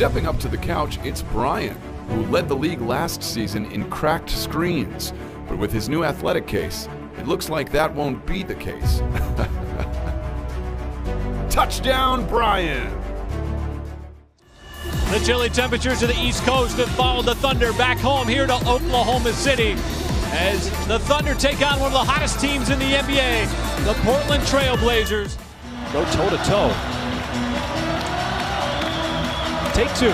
Stepping up to the couch, it's Brian, who led the league last season in cracked screens. But with his new athletic case, it looks like that won't be the case. Touchdown, Brian! The chilly temperatures of the East Coast have followed the Thunder back home here to Oklahoma City as the Thunder take on one of the hottest teams in the NBA, the Portland Trail Blazers. Go toe-to-toe. Take two.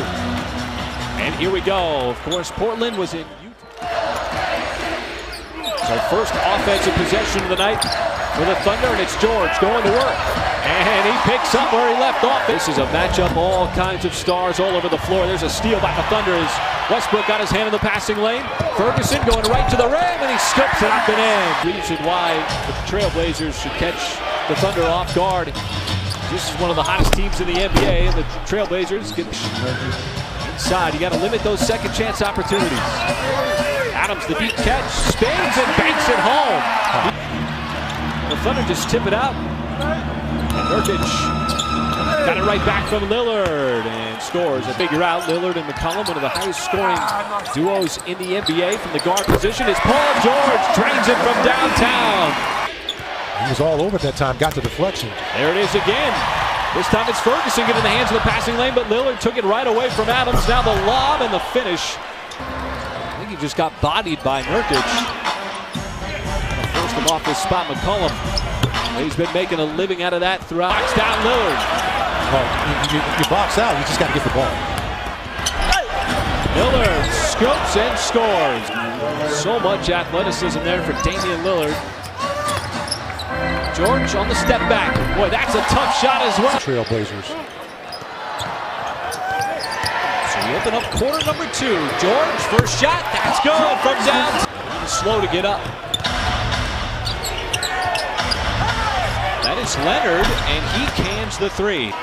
And here we go. Of course, Portland was in Utah. So first offensive possession of the night for the Thunder, and it's George going to work. And he picks up where he left off. This is a matchup, all kinds of stars all over the floor. There's a steal by the Thunder as Westbrook got his hand in the passing lane. Ferguson going right to the rim, and he scoops it up and in. Reason why the Trailblazers should catch the Thunder off guard. This is one of the hottest teams in the NBA, and the Trailblazers get inside. You got to limit those second chance opportunities. Adams, the deep catch, spins and banks it home. The Thunder just tip it out. Nurkic got it right back from Lillard and scores. And figure out Lillard and McCollum, one of the highest scoring duos in the NBA from the guard position. Is Paul George drains it from downtown. He was all over at that time, got the deflection. There it is again. This time it's Ferguson getting the hands of the passing lane, but Lillard took it right away from Adams. Now the lob and the finish. I think he just got bodied by Nurkic. Forced him off his spot, McCollum. He's been making a living out of that throughout. Box down Lillard. You box out, you just got to get the ball. Lillard scoops and scores. So much athleticism there for Damian Lillard. George on the step back. Boy, that's a tough shot as well. Trailblazers. So we open up quarter number two. George, first shot. That's good from down. Slow to get up. That is Leonard, and he cans the three.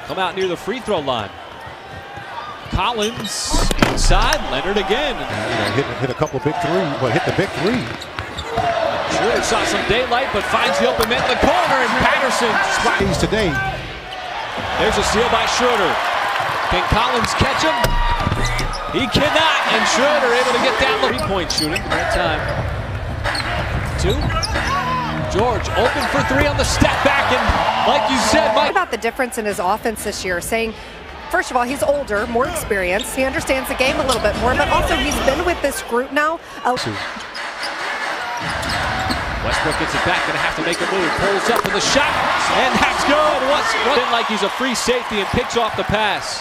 Come out near the free throw line. Collins inside. Leonard again. Hit a couple of big three. Well, hit the big three. Schroeder saw some daylight, but finds the open man in the corner, and Patterson. He's today. There's a steal by Schroeder. Can Collins catch him? He cannot, and Schroeder able to get down the three-point shooting that time. Two. George open for three on the step back, and like you said, Mike. What about the difference in his offense this year? Saying, first of all, he's older, more experienced. He understands the game a little bit more, but also he's been with this group now. Westbrook gets it back, gonna have to make a move. Pulls up for the shot, and that's good. Westbrook like he's a free safety and picks off the pass.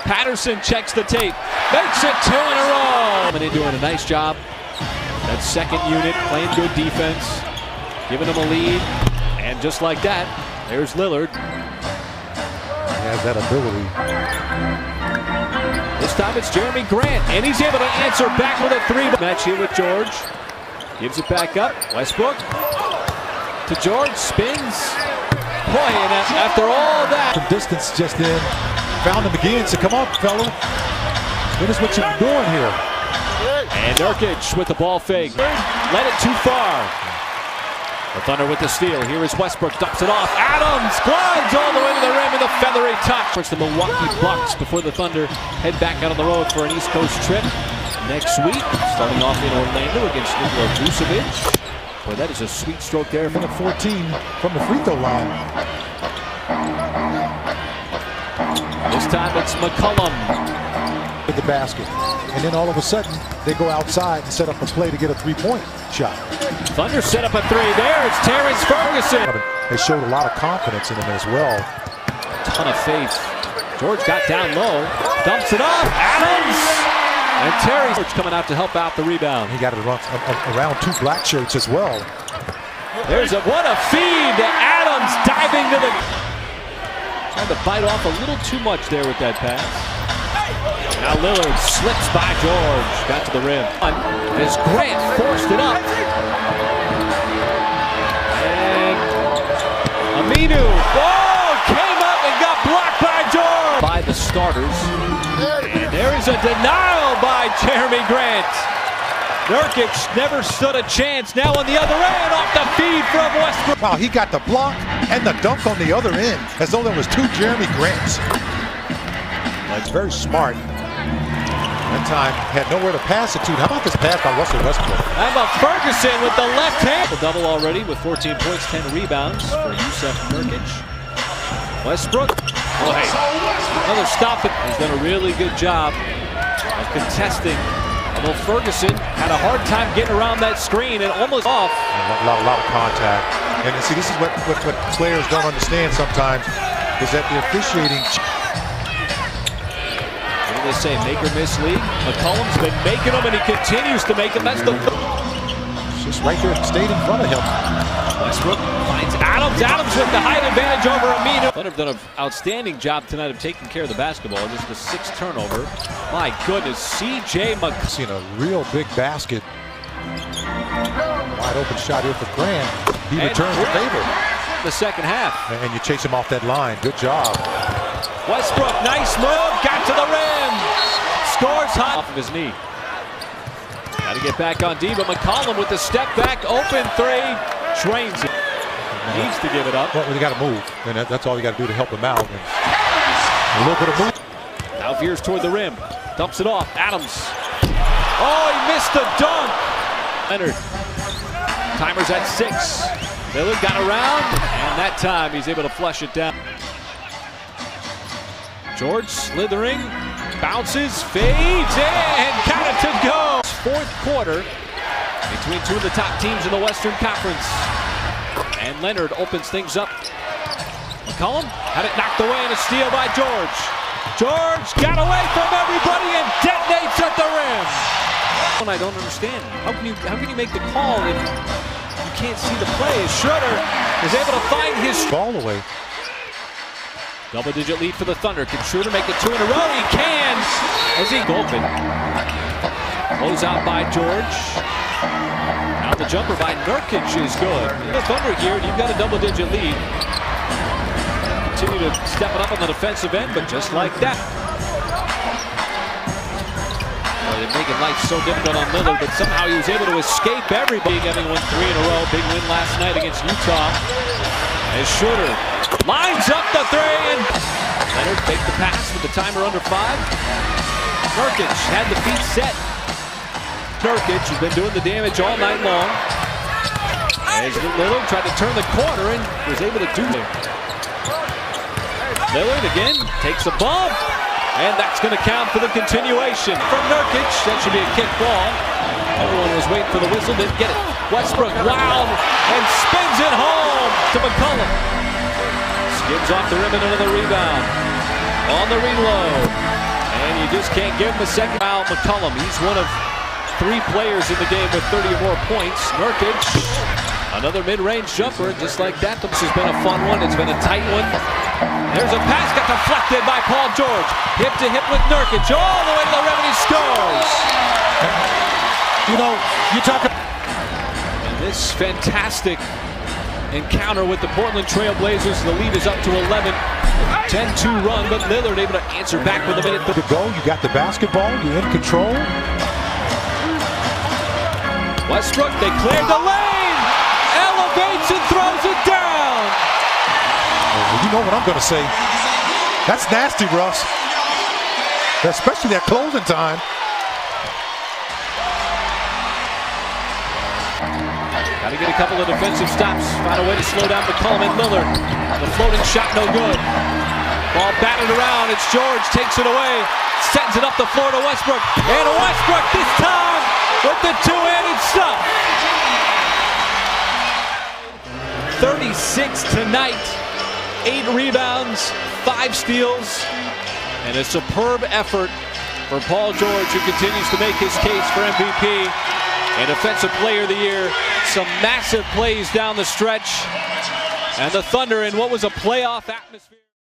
Patterson checks the tape, makes it two in a row. And they're doing a nice job. That second unit playing good defense, giving them a lead, and just like that, there's Lillard. He has that ability. This time it's Jeremy Grant, and he's able to answer back with a three. Match here with George. Gives it back up. Westbrook to George, spins. Boy, and after all that. Some distance just in. Found him again, so come on, fella. Finish what you're doing here. And Nurkic with the ball fake. Led it too far. The Thunder with the steal. Here is Westbrook, dumps it off. Adams glides all the way to the rim with a feathery touch. It's the Milwaukee Bucks before the Thunder head back out on the road for an East Coast trip next week. Starting off in Orlando against Nikola Vucevic. Boy, that is a sweet stroke there. From the 14 from the free throw line. This time it's McCollum. With the basket. And then all of a sudden, they go outside and set up a play to get a three-point shot. Thunder set up a three. There, it's Terrence Ferguson. They showed a lot of confidence in him as well. A ton of faith. George got down low, dumps it off. Adams! And Terry George coming out to help out the rebound. He got it around two black shirts as well. What a feed to Adams, diving to the... Trying to bite off a little too much there with that pass. Now Lillard slips by George, got to the rim. As Grant forced it up. And Aminu, came up and got blocked by George. By the starters. And there is a denial by Jeremy Grant. Nurkic never stood a chance. Now on the other end, off the feed from Westbrook. Wow, he got the block and the dunk on the other end, as though there was two Jeremy Grants. Like, very smart. That time had nowhere to pass it to. How about this pass by Russell Westbrook? How about Ferguson with the left hand? A double already with 14 points, 10 rebounds for Yusuf Nurkic. Westbrook. Oh, hey. Another stop. He's done a really good job of contesting. Although Ferguson had a hard time getting around that screen and almost off. A lot of contact. And see, this is what players don't understand sometimes, is that the officiating. What do they say? Make or miss league. McCollum's been making them, and he continues to make them. That's the. Just right there, stayed in front of him. Westbrook finds Adams. Adams with the height advantage over Aminu. But have done an outstanding job tonight of taking care of the basketball. Just the 6th turnover. My goodness, C.J. McCollum. Seen a real big basket. Wide open shot here for Grant. He returns the favor. The second half. And you chase him off that line. Good job. Westbrook, nice move. Got to the rim. Scores high off of his knee. Got to get back on D, but McCollum with the step back, open 3, drains it. Needs to give it up. Well, you got to move, and that's all you got to do to help him out. And a little bit of move. Now veers toward the rim, dumps it off. Adams. Oh, he missed the dunk. Leonard. Timer's at 6. Lillard got around, and that time he's able to flush it down. George slithering, bounces, fades, and counted to go. 4th quarter between 2 of the top teams in the Western Conference. And Leonard opens things up. McCollum had it knocked away, and a steal by George. George got away from everybody and detonates at the rim. I don't understand. How can you make the call if you can't see the play? Schroeder is able to find his ball away. Double-digit lead for the Thunder. Can Schroeder make it 2 in a row? He can. As he open. Close out by George. Now the jumper by Nurkic is good. The Thunder here, and you've got a double-digit lead. Continue to step it up on the defensive end, but just like that. They're making life so difficult on Lillard, but somehow he was able to escape everybody. Having won 3 in a row. Big win last night against Utah. As Schroeder lines up the 3, and Leonard faked the pass with the timer under 5. Nurkic had the feet set. Nurkic has been doing the damage all night long. As Lillard tried to turn the corner and was able to do it. Lillard again takes a bump, and that's going to count for the continuation. From Nurkic, that should be a kick ball. Everyone was waiting for the whistle, didn't get it. Westbrook wild and spins it home to McCollum. Skims off the rim and another rebound. On the reload. And you just can't give him a second. Foul McCollum. He's one of 3 players in the game with 30 or more points. Nurkic, another mid-range jumper, just like that. This has been a fun one. It's been a tight one. There's a pass, got deflected by Paul George. Hip to hip with Nurkic, all the way to the rim, and he scores. You know, you talk about this fantastic encounter with the Portland Trail Blazers. The lead is up to 11. 10-2 run, but Lillard able to answer back with a minute to go. You got the basketball. You're in control. Westbrook, they cleared the lane. Elevates and throws it down. Well, you know what I'm going to say. That's nasty, Russ. Especially that closing time. Got to get a couple of defensive stops. Find a way to slow down McCollum and Lillard. The floating shot no good. Ball batted around. It's George. Takes it away. Sends it up the floor to Westbrook. And Westbrook this time with the 2-handed stuff. 36 tonight. 8 rebounds. 5 steals. And a superb effort for Paul George, who continues to make his case for MVP. And Defensive Player of the Year. Some massive plays down the stretch. And the Thunder in what was a playoff atmosphere.